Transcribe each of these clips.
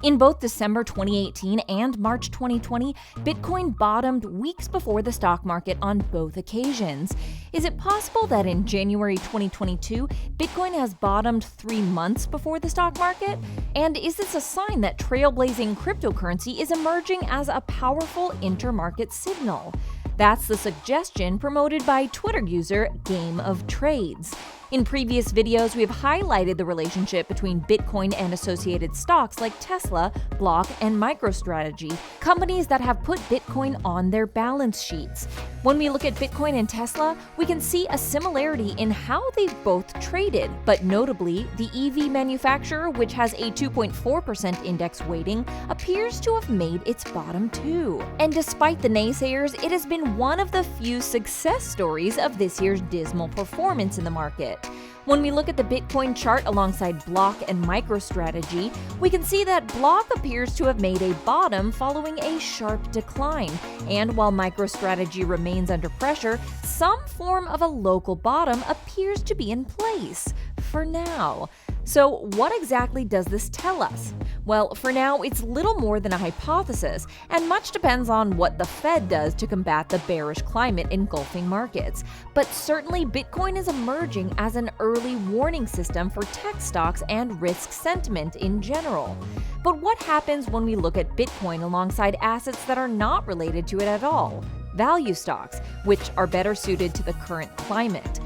In both December 2018 and March 2020, Bitcoin bottomed weeks before the stock market on both occasions. Is it possible that in January 2022, Bitcoin has bottomed 3 months before the stock market? And is this a sign that trailblazing cryptocurrency is emerging as a powerful intermarket signal? That's the suggestion promoted by Twitter user Game of Trades. In previous videos, we've highlighted the relationship between Bitcoin and associated stocks like Tesla, Block, and MicroStrategy, companies that have put Bitcoin on their balance sheets. When we look at Bitcoin and Tesla, we can see a similarity in how they've both traded, but notably, the EV manufacturer, which has a 2.4% index weighting, appears to have made its bottom too. And despite the naysayers, it has been one of the few success stories of this year's dismal performance in the market. When we look at the Bitcoin chart alongside Block and MicroStrategy, we can see that Block appears to have made a bottom following a sharp decline. And while MicroStrategy remains under pressure, some form of a local bottom appears to be in place for now. So what exactly does this tell us? Well, for now, it's little more than a hypothesis, and much depends on what the Fed does to combat the bearish climate engulfing markets. But certainly, Bitcoin is emerging as an early warning system for tech stocks and risk sentiment in general. But what happens when we look at Bitcoin alongside assets that are not related to it at all? Value stocks, which are better suited to the current climate.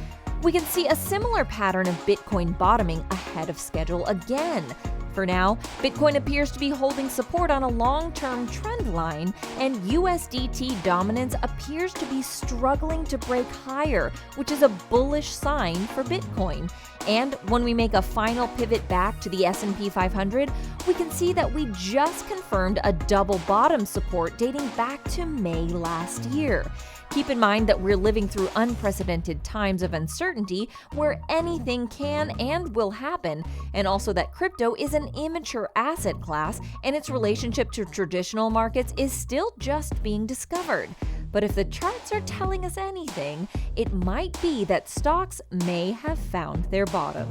We can see a similar pattern of Bitcoin bottoming ahead of schedule again. For now, Bitcoin appears to be holding support on a long-term trend line, and USDT dominance appears to be struggling to break higher, which is a bullish sign for Bitcoin. And when we make a final pivot back to the S&P 500, we can see that we just confirmed a double bottom support dating back to May last year. Keep in mind that we're living through unprecedented times of uncertainty where anything can and will happen, and also that crypto is an immature asset class and its relationship to traditional markets is still just being discovered. But if the charts are telling us anything, it might be that stocks may have found their bottom.